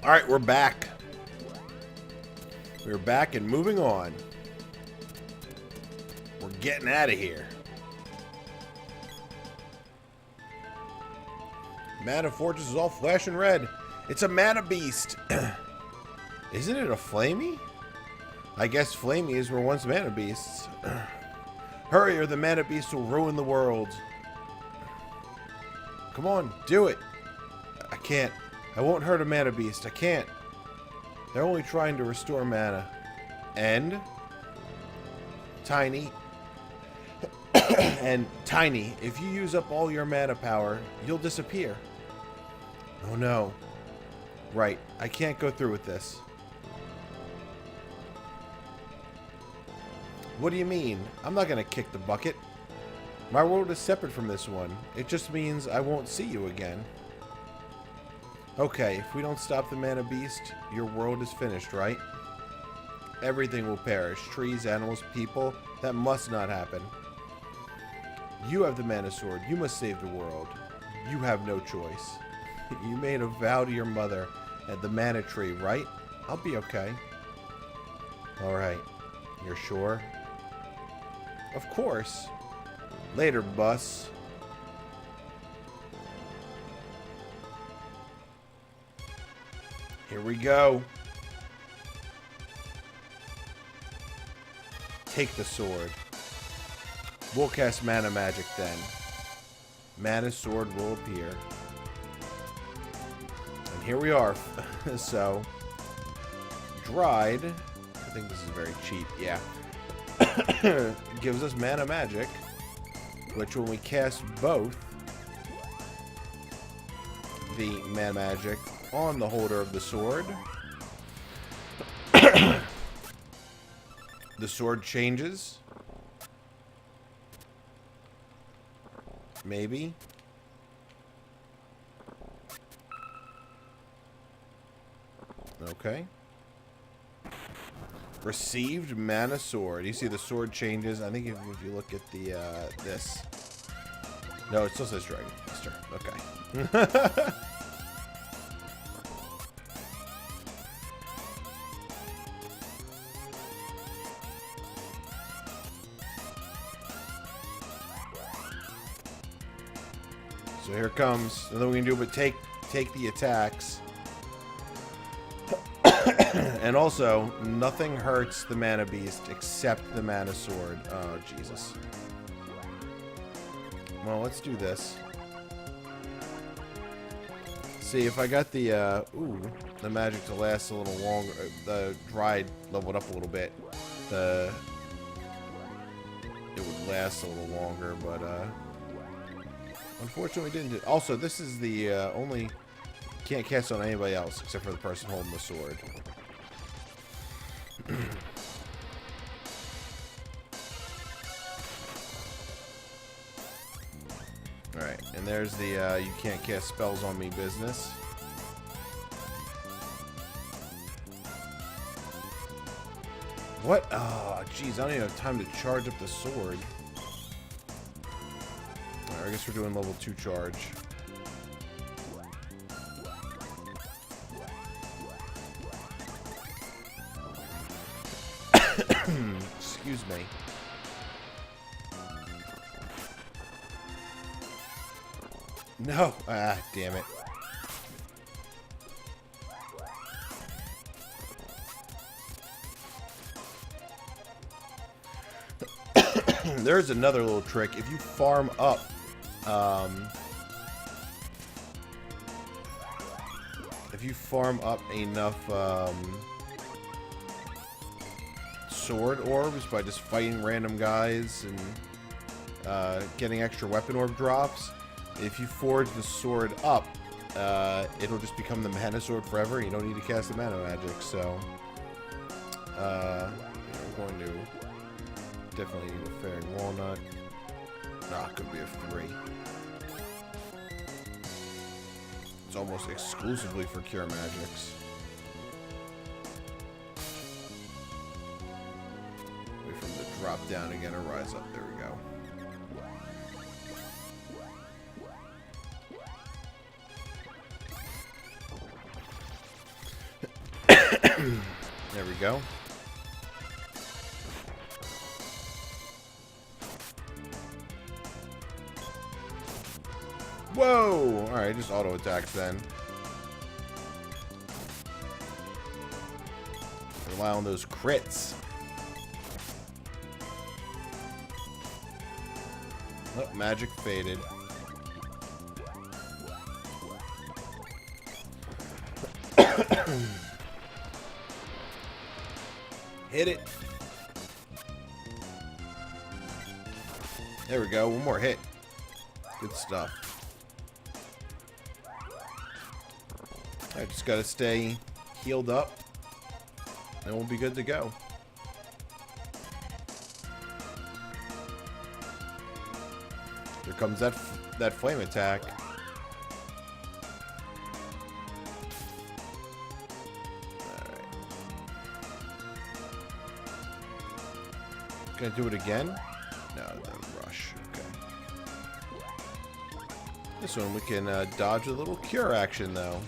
Alright, we're back. We're back and moving on. We're getting out of here. Mana Fortress is all flashing red. It's a mana beast. Isn't it a flamey? I guess flamies were once mana beasts. Hurry or the mana beast will ruin the world. Come on, do it. I can't. I won't hurt a mana beast. I can't. They're only trying to restore mana. And Tiny. And Tiny, if you use up all your mana power, you'll disappear. Oh no. Right, I can't go through with this. What do you mean? I'm not gonna kick the bucket. My world is separate from this one. It just means I won't see you again. Okay, if we don't stop the mana beast, your world is finished, right? Everything will perish. Trees, animals, people. That must not happen. You have the mana sword. You must save the world. You have no choice. You made a vow to your mother at the mana tree, right? I'll be okay. Alright. You're sure? Of course. Later, bus. Here we go. Take the sword. We'll cast mana magic then. Mana sword will appear. And here we are. So, dried. I think this is very cheap. Yeah. Gives us mana magic, which when we cast both the mana magic on the holder of the sword, the sword changes. Maybe. Okay. Received mana sword. You see the sword changes. I think if you look at the this. No, it still says Dragon Master. Okay. So here it comes. Nothing we can do but take the attacks. And also, nothing hurts the mana beast except the mana sword. Oh, Jesus. Well, let's do this. See, if I got the, the magic to last a little longer, the dried leveled up a little bit, it would last a little longer, but, unfortunately didn't. Also, this is the, only, can't cast on anybody else except for the person holding the sword. Alright, and there's the, you can't cast spells on me business. What? Oh, jeez, I don't even have time to charge up the sword. Alright, I guess we're doing level 2 charge. Excuse me. No! Ah, damn it. There's another little trick. If you farm up, enough, sword orbs by just fighting random guys and getting extra weapon orb drops, if you forge the sword up, it'll just become the mana sword forever. You don't need to cast the mana magic. So we're going to definitely need a Fairing Walnut. Nah, it could be a 3. It's almost exclusively for cure magics. Wait for them to drop down again or rise up. There we go. go. Whoa! Alright, just auto attacks then. Rely on those crits. Oh, magic faded. Hit it. There we go. One more hit. Good stuff. I just gotta stay healed up, and we'll be good to go. Here comes that flame attack. Alright. Gonna do it again? No, the rush. Okay. This one we can dodge a little cure action though.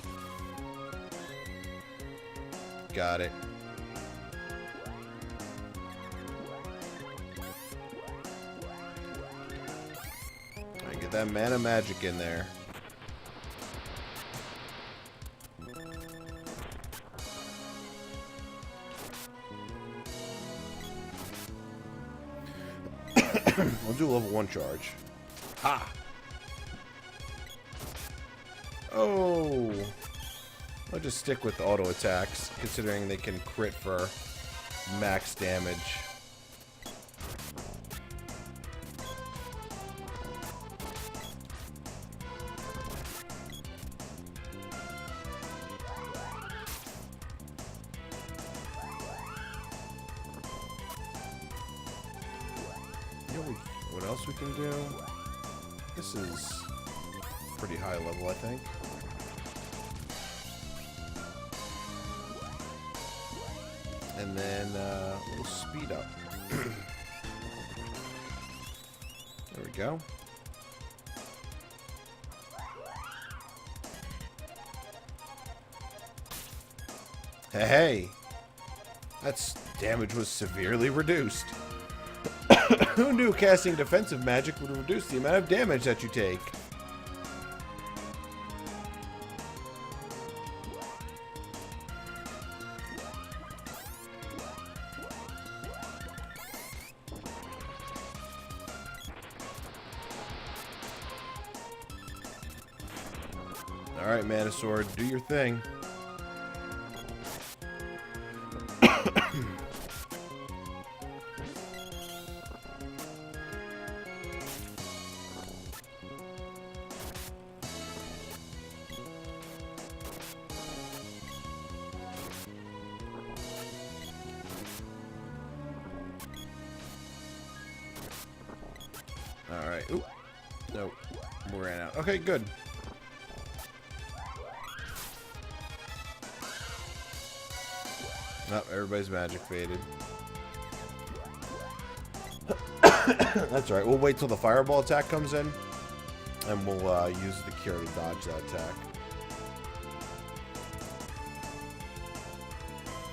Got it. Alright, get that mana magic in there. We'll do a level 1 charge. Ha! Oh! I'll just stick with auto attacks, considering they can crit for max damage. You know what else we can do? This is pretty high level, I think. And then we'll speed up. There we go. Hey! That's damage was severely reduced. Who knew casting defensive magic would reduce the amount of damage that you take? Alright, Mana Sword, do your thing. Alright. Oop. Nope. We ran out. Okay, good. Nope, everybody's magic faded. That's alright. We'll wait till the fireball attack comes in, and we'll use the cure to dodge that attack.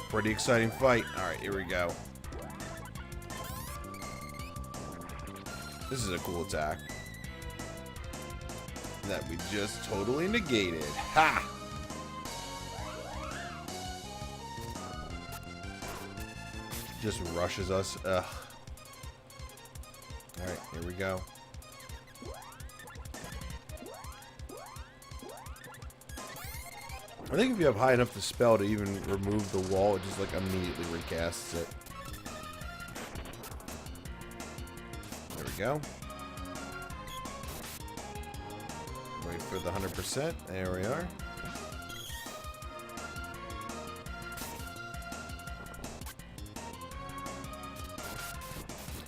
Pretty exciting fight. Alright, here we go. This is a cool attack that we just totally negated. Ha! Just rushes us. Ugh. Alright, here we go. I think if you have high enough to spell to even remove the wall, it just like immediately recasts it. There we go. Wait for the 100%. There we are.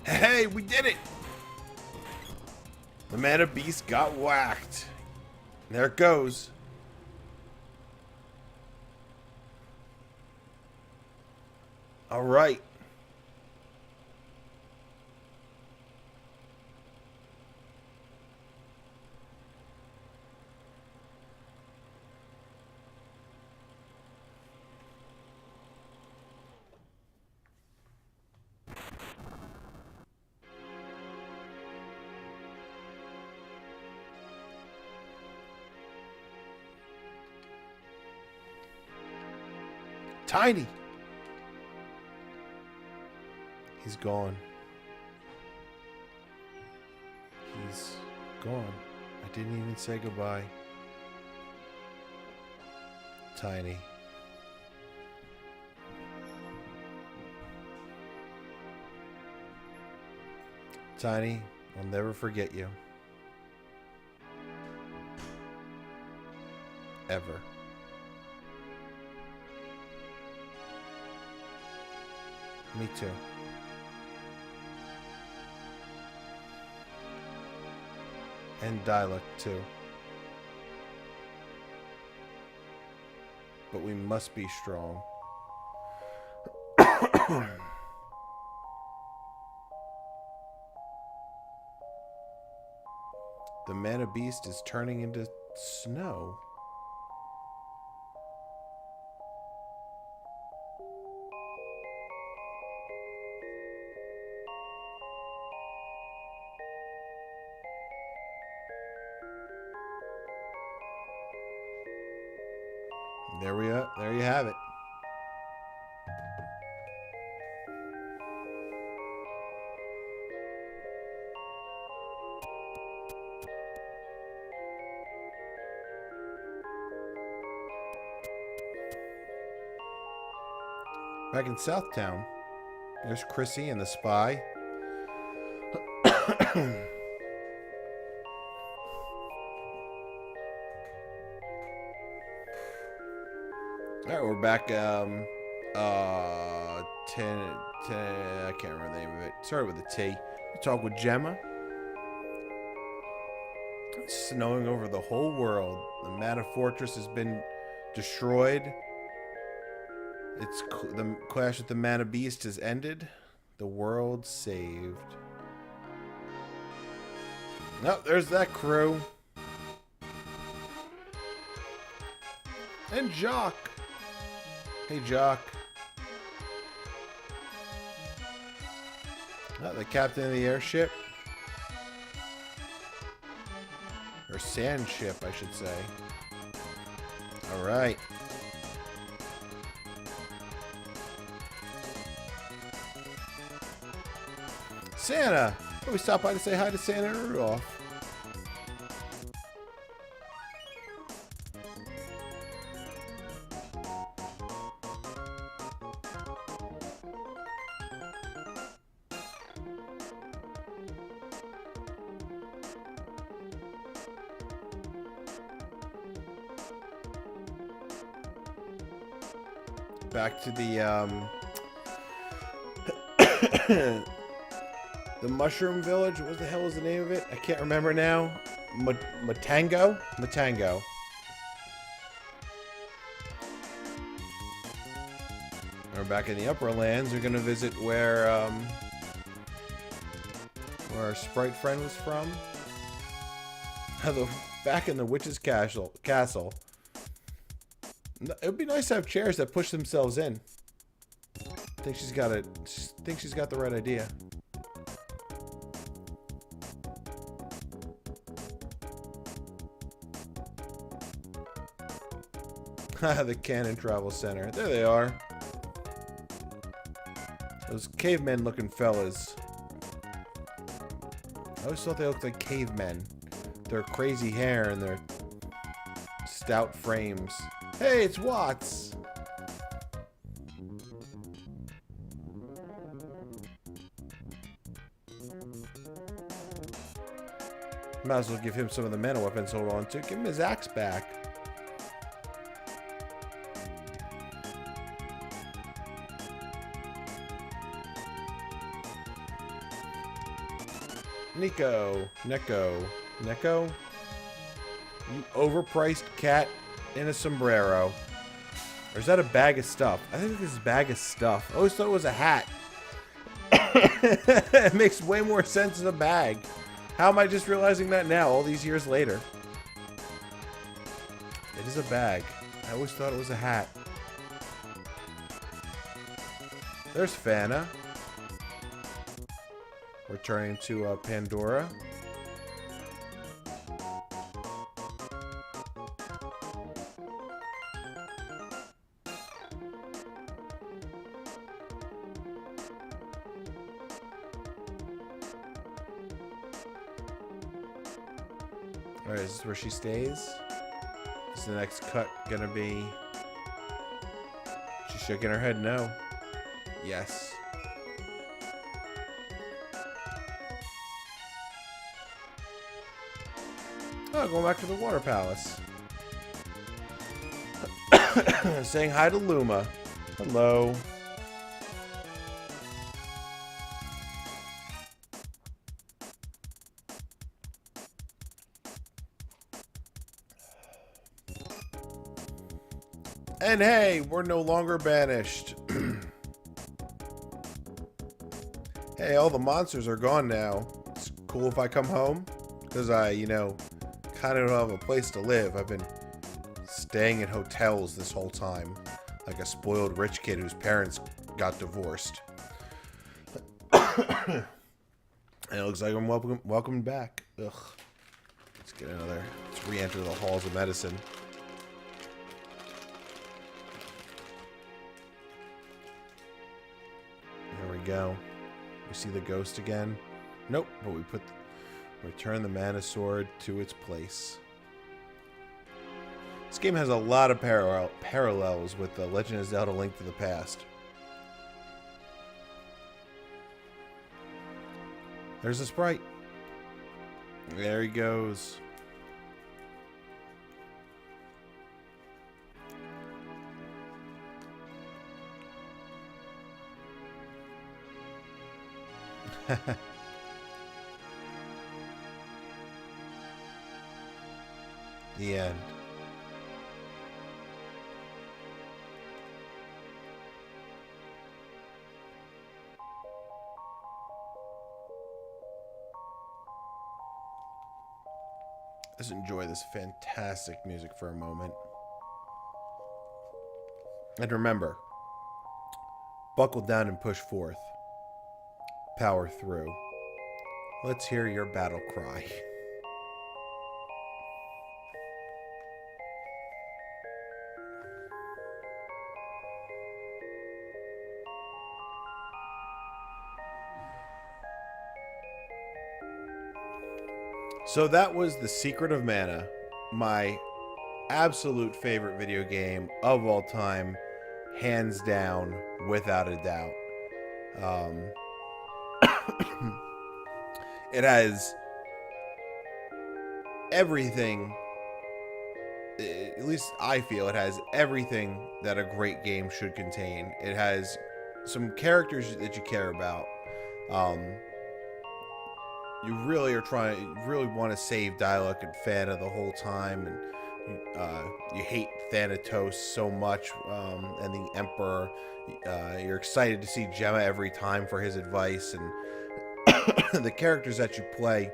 Hey, we did it! The Mana Beast got whacked. There it goes. All right. Tiny! He's gone. He's gone. I didn't even say goodbye. Tiny. Tiny, I'll never forget you. Ever. Me too. And dialect too. But we must be strong. The mana beast is turning into snow. There we are. There you have it. Back in Southtown, there's Chrissy and the spy. Alright, we're back, 10, I can't remember the name of it. Started with a T. We talk with Gemma. It's snowing over the whole world. The Mana Fortress has been destroyed. The clash with the Mana Beast has ended. The world saved. Oh, there's that crew. And Jock. Hey, Jock. Oh, the captain of the airship. Or sand ship, I should say. Alright. Santa! Oh, we stopped by to say hi to Santa and Rudolph. Back to the Mushroom Village. What the hell is the name of it? I can't remember now. Matango? Matango. We're back in the Upper Lands. We're gonna visit where our sprite friend was from. Back in the Witch's Castle. It would be nice to have chairs that push themselves in. I think she's got the right idea. The Cannon Travel Center. There they are. Those cavemen looking fellas. I always thought they looked like cavemen. Their crazy hair and their stout frames. Hey, it's Watts! Might as well give him some of the mana weapons to hold on to. Give him his axe back. Neko? You overpriced cat in a sombrero. Or is that a bag of stuff? I think this is a bag of stuff. I always thought it was a hat. It makes way more sense as a bag. How am I just realizing that now, all these years later? It is a bag. I always thought it was a hat. There's Fana. Returning to Pandora. Alright, is this where she stays? Is the next cut gonna be... She's shaking her head no. Yes. Oh, going back to the water palace. Saying hi to Luma. Hello. And hey, we're no longer banished. Hey, all the monsters are gone now. It's cool if I come home. Because I, kind of don't have a place to live. I've been staying in hotels this whole time. Like a spoiled rich kid whose parents got divorced. And it looks like I'm welcome back. Ugh. Let's get another. Let's re-enter the halls of medicine. There we go. We see the ghost again. Nope, but we return the mana sword to its place. This game has a lot of parallels with The Legend of Zelda: Link to the Past. There's a sprite. There he goes. The end. Let's enjoy this fantastic music for a moment. And remember, buckle down and push forth. Power through. Let's hear your battle cry. So that was The Secret of Mana, my absolute favorite video game of all time, hands down, without a doubt. It has everything, at least I feel it has everything that a great game should contain. It has some characters that you care about. You really want to save Dialect and Fana the whole time, and you hate Thanatos so much, and the Emperor. You're excited to see Gemma every time for his advice, and the characters that you play,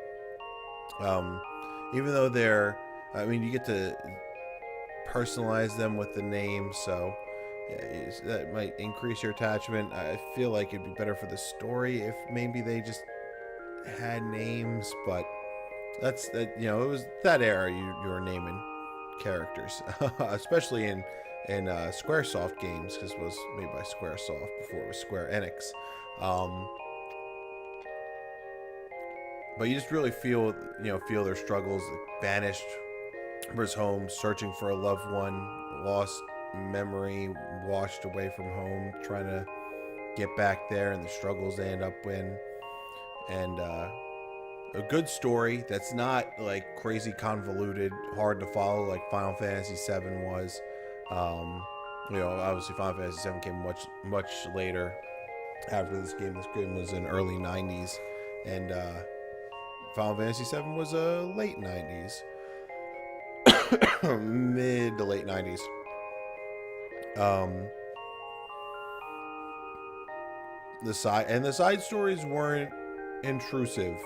even though you get to personalize them with the name, so that might increase your attachment. I feel like it'd be better for the story if maybe they just had names, but it was that era you were naming characters, especially in Squaresoft games, because it was made by Squaresoft before it was Square Enix. But you just really feel their struggles, like banished from his home, searching for a loved one, lost memory, washed away from home, trying to get back there, and the struggles they end up in. And a good story that's not like crazy convoluted, hard to follow like Final Fantasy VII was. Obviously Final Fantasy VII came much later after this game. This game was in early 90s, and Final Fantasy VII was late 90s. Mid to late 90s. The side stories weren't intrusive,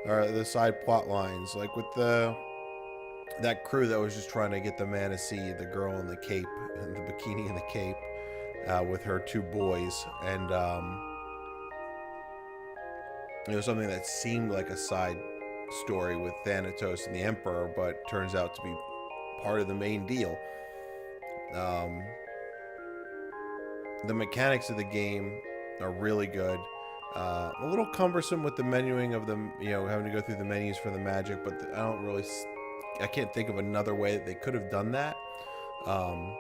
or the side plot lines, like with that crew that was just trying to get the Mana Seed, the girl in the cape and the bikini in the cape, with her two boys, and it was something that seemed like a side story with Thanatos and the Emperor, but turns out to be part of the main deal. The mechanics of the game are really good. A little cumbersome with the menuing of them, having to go through the menus for the magic, but I can't think of another way that they could have done that. Um,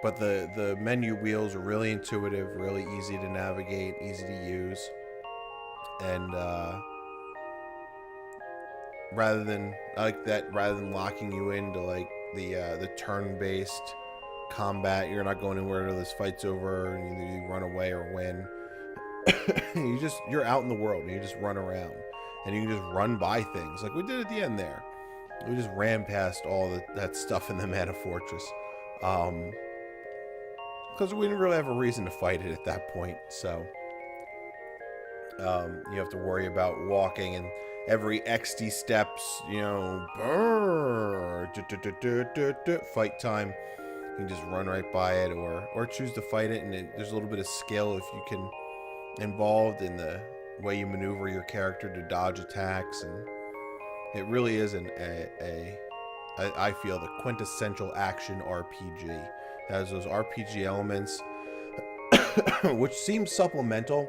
but the menu wheels are really intuitive, really easy to navigate, easy to use, and rather than locking you into like the turn-based combat, you're not going anywhere until this fight's over, and either you run away or win. You're out in the world and you just run around and you can just run by things like we did at the end there. We just ran past all that stuff in the Mana Fortress, because we didn't really have a reason to fight it at that point. So you have to worry about walking and every XD steps, fight time. You can just run right by it, or choose to fight it, and there's a little bit of skill if you can involved in the way you maneuver your character to dodge attacks, and it really is I feel the quintessential action RPG. It has those RPG elements, which seems supplemental.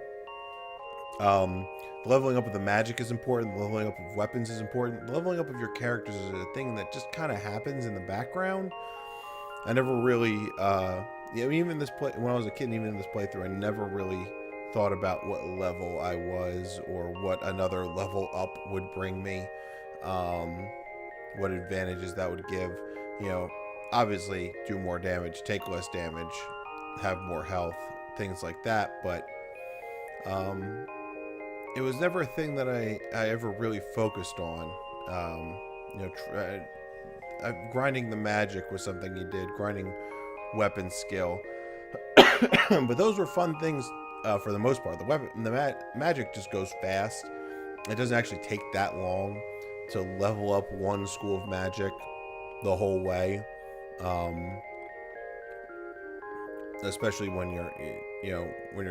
Leveling up of the magic is important. Leveling up of weapons is important. Leveling up of your characters is a thing that just kind of happens in the background. I never really, even when I was a kid, and even in this playthrough, I never really thought about what level I was or what another level up would bring me, what advantages that would give. Obviously do more damage, take less damage, have more health, things like that, but it was never a thing that I ever really focused on. Grinding the magic was something you did, grinding weapon skill. But those were fun things for the most part. The magic just goes fast. It doesn't actually take that long to level up one school of magic the whole way. Especially when you're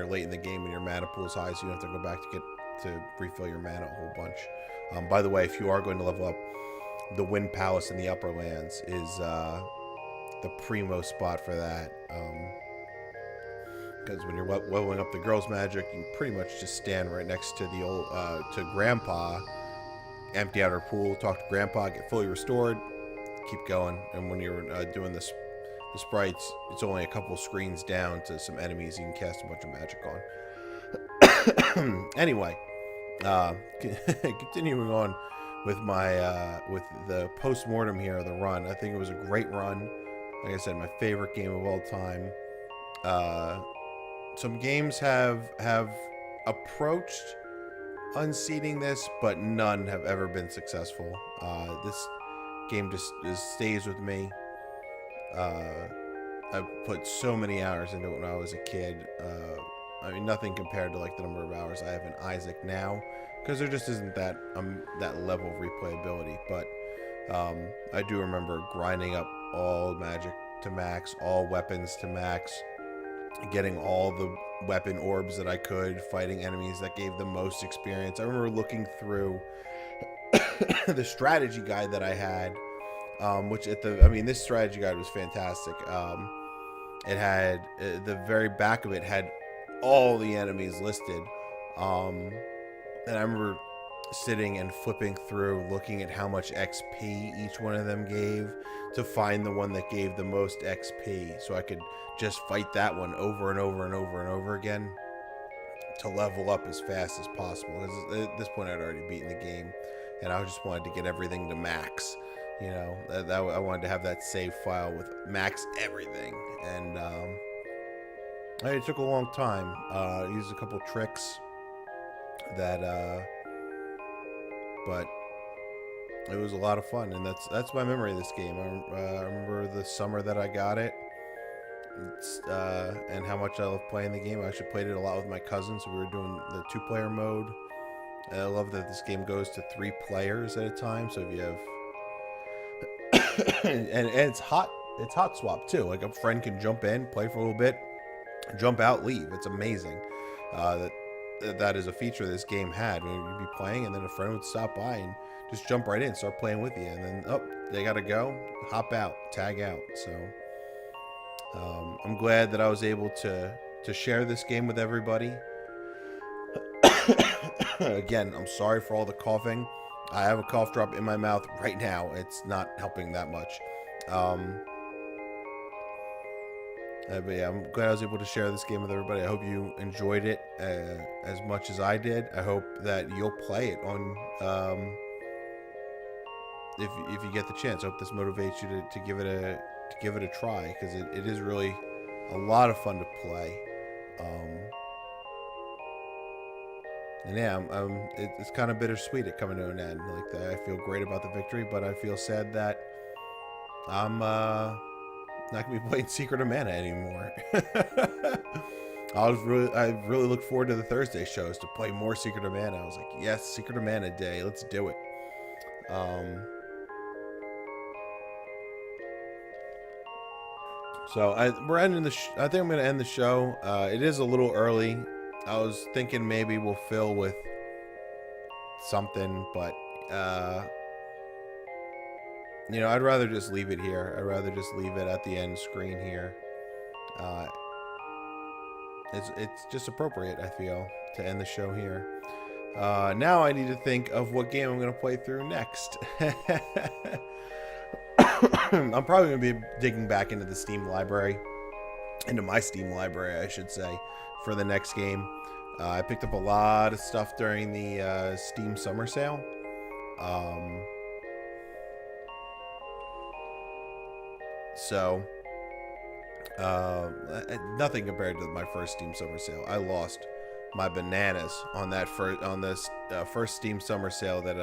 late in the game and your mana pool is high, so you have to go back to refill your mana a whole bunch. By the way, if you are going to level up, the Wind Palace in the Upper Lands is the primo spot for that. Because when you're leveling up the girls' magic, you pretty much just stand right next to the old to Grandpa, empty out her pool, talk to Grandpa, get fully restored, keep going. And when you're doing the sprites, it's only a couple screens down to some enemies you can cast a bunch of magic on. Anyway, continuing on with my with the post-mortem here of the run. I think it was a great run. Like I said, my favorite game of all time. Some games have approached unseating this, but none have ever been successful. This game just stays with me. I put so many hours into it when I was a kid. Nothing compared to like the number of hours I have in Isaac now, because there just isn't that level of replayability. But I do remember grinding up all magic to max, all weapons to max, getting all the weapon orbs that I could, fighting enemies that gave the most experience. I remember looking through the strategy guide that I had, this strategy guide was fantastic. It had the very back of it had all the enemies listed, and I remember sitting and flipping through, looking at how much XP each one of them gave to find the one that gave the most XP, so I could just fight that one over and over and over and over again to level up as fast as possible. Because at this point I'd already beaten the game, and I just wanted to get everything to max. I wanted to have that save file with max everything, and it took a long time. I used a couple tricks that, but it was a lot of fun, and that's my memory of this game. I remember the summer that I got it, and how much I love playing the game. I actually played it a lot with my cousins, so we were doing the 2-player mode. And I love that this game goes to 3 players at a time, so if you have and it's hot swap too. Like a friend can jump in, play for a little bit, jump out, leave. It's amazing. That is a feature this game had. You'd be playing, and then a friend would stop by and just jump right in, start playing with you, and then they gotta go, hop out, tag out. So I'm glad that I was able to share this game with everybody. Again, I'm sorry for all the coughing. I have a cough drop in my mouth right now. It's not helping that much. But yeah, I'm glad I was able to share this game with everybody. I hope you enjoyed it as much as I did. I hope that you'll play it on if you get the chance. I hope this motivates you to give it a try, because it is really a lot of fun to play. And yeah, it's kind of bittersweet it coming to an end. Like, I feel great about the victory, but I feel sad that I'm not gonna be playing Secret of Mana anymore. I really look forward to the Thursday shows to play more Secret of Mana. I was like, yes, Secret of Mana day, let's do it. So we're ending the. I think I'm gonna end the show. It is a little early. I was thinking maybe we'll fill with something, but I'd rather just leave it here. I'd rather just leave it at the end screen here. It's just appropriate, I feel, to end the show here. Now I need to think of what game I'm gonna play through next. I'm probably going to be digging back into the Steam library, into my Steam library, I should say, for the next game. I picked up a lot of stuff during the Steam summer sale. Nothing compared to my first Steam summer sale. I lost my bananas on that first Steam summer sale that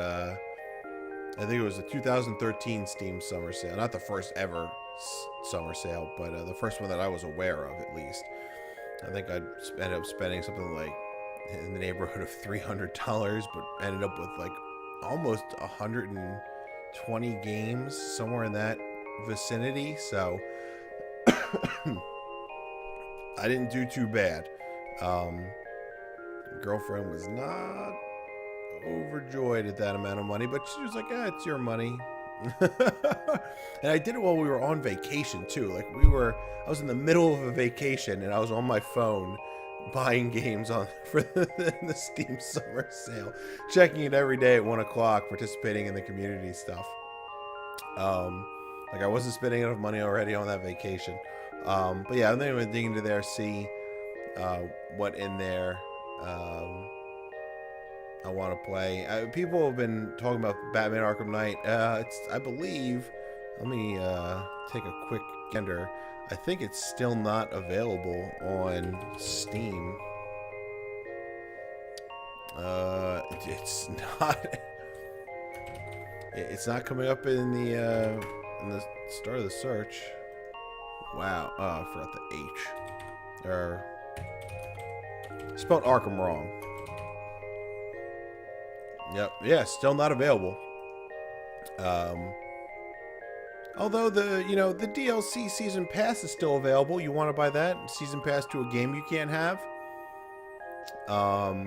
I think it was the 2013 Steam summer sale. Not the first ever summer sale, but the first one that I was aware of, at least. I think I ended up spending something like in the neighborhood of $300, but ended up with like almost 120 games, somewhere in that vicinity. So I didn't do too bad. Girlfriend was not overjoyed at that amount of money, but she was like, it's your money. And I did it while we were on vacation too. Like, I was in the middle of a vacation and I was on my phone buying games for the Steam summer sale, checking it every day at 1 o'clock, participating in the community stuff. Like, I wasn't spending enough money already on that vacation. But yeah, I'm going to dig into there, see what in there I want to play. People have been talking about Batman Arkham Knight. I believe, let me take a quick gander. I think it's still not available on Steam. It's not. It's not coming up in the start of the search. Wow. Oh, I forgot the H. Spelled Arkham wrong. Yep. Yeah, still not available. Although the DLC season pass is still available. You want to buy that season pass to a game you can't have. But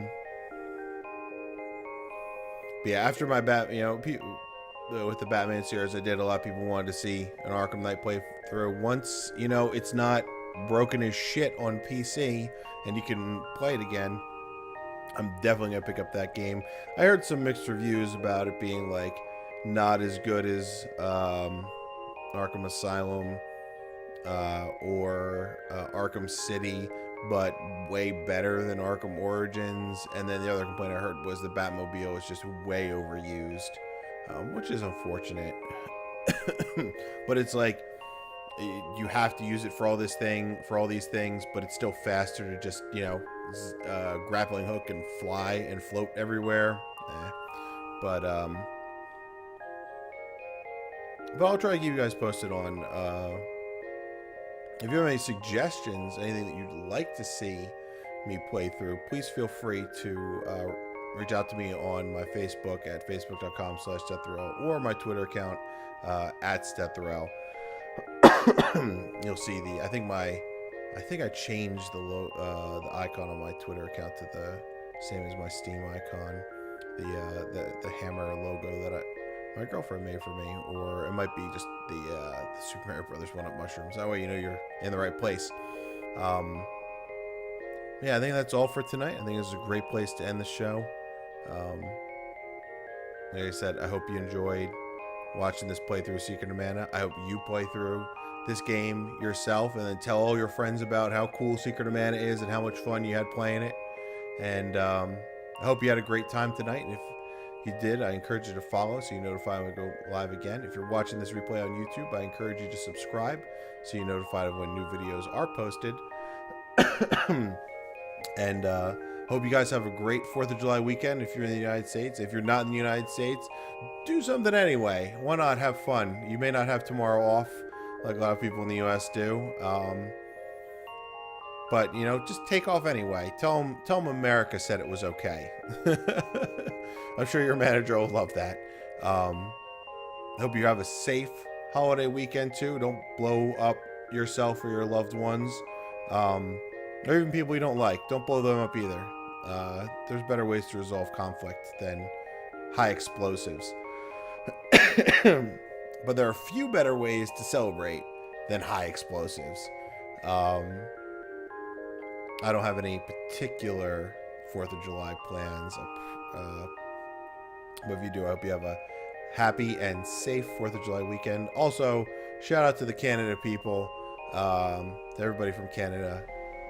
yeah, after my with the Batman series I did, a lot of people wanted to see an Arkham Knight playthrough. Once it's not broken as shit on PC and you can play it again, I'm definitely gonna pick up that game. I heard some mixed reviews about it being like not as good as Arkham Asylum or Arkham City, but way better than Arkham Origins. And then the other complaint I heard was the Batmobile is just way overused, which is unfortunate. But it's like you have to use it for all these things, but it's still faster to just grappling hook and fly and float everywhere. But I'll try to keep you guys posted on if you have any suggestions, anything that you'd like to see me play through. Please feel free to reach out to me on my Facebook at facebook.com/Stethorel or my Twitter account at Stethorel. You'll see I think I changed the icon on my Twitter account to the same as my Steam icon, the hammer logo that my girlfriend made for me, or it might be just the Super Mario Brothers 1-Up mushrooms. That way you're in the right place. Yeah, I think that's all for tonight. I think this is a great place to end the show. Um, like I said, I hope you enjoyed watching this playthrough of Secret of Mana. I hope you play through this game yourself and then tell all your friends about how cool Secret of Mana is and how much fun you had playing it. And I hope you had a great time tonight. And if you did, I encourage you to follow so you notify when we go live again. If you're watching this replay on YouTube, I encourage you to subscribe so you're notified of when new videos are posted. And hope you guys have a great 4th of July weekend if you're in the United States. If you're not in the United States, do something anyway. Why not have fun? You may not have tomorrow off like a lot of people in the U.S. do. But, you know, just take off anyway. Tell them America said it was okay. I'm sure your manager will love that. Hope you have a safe holiday weekend, too. Don't blow up yourself or your loved ones. Or even people you don't like. Don't blow them up either. There's better ways to resolve conflict than high explosives. But there are a few better ways to celebrate than high explosives. I don't have any particular 4th of July plans. But if you do, I hope you have a happy and safe 4th of July weekend. Also, shout out to the Canada people, to everybody from Canada.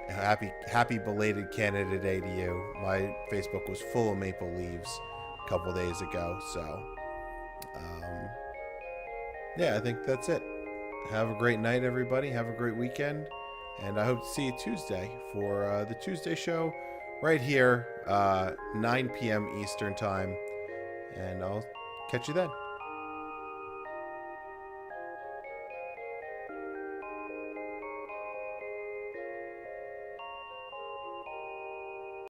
Happy belated Canada Day to you. My Facebook was full of maple leaves a couple days ago. So, yeah, I think that's it. Have a great night, everybody. Have a great weekend. And I hope to see you Tuesday for the Tuesday show right here, 9 p.m. Eastern Time. And I'll catch you then.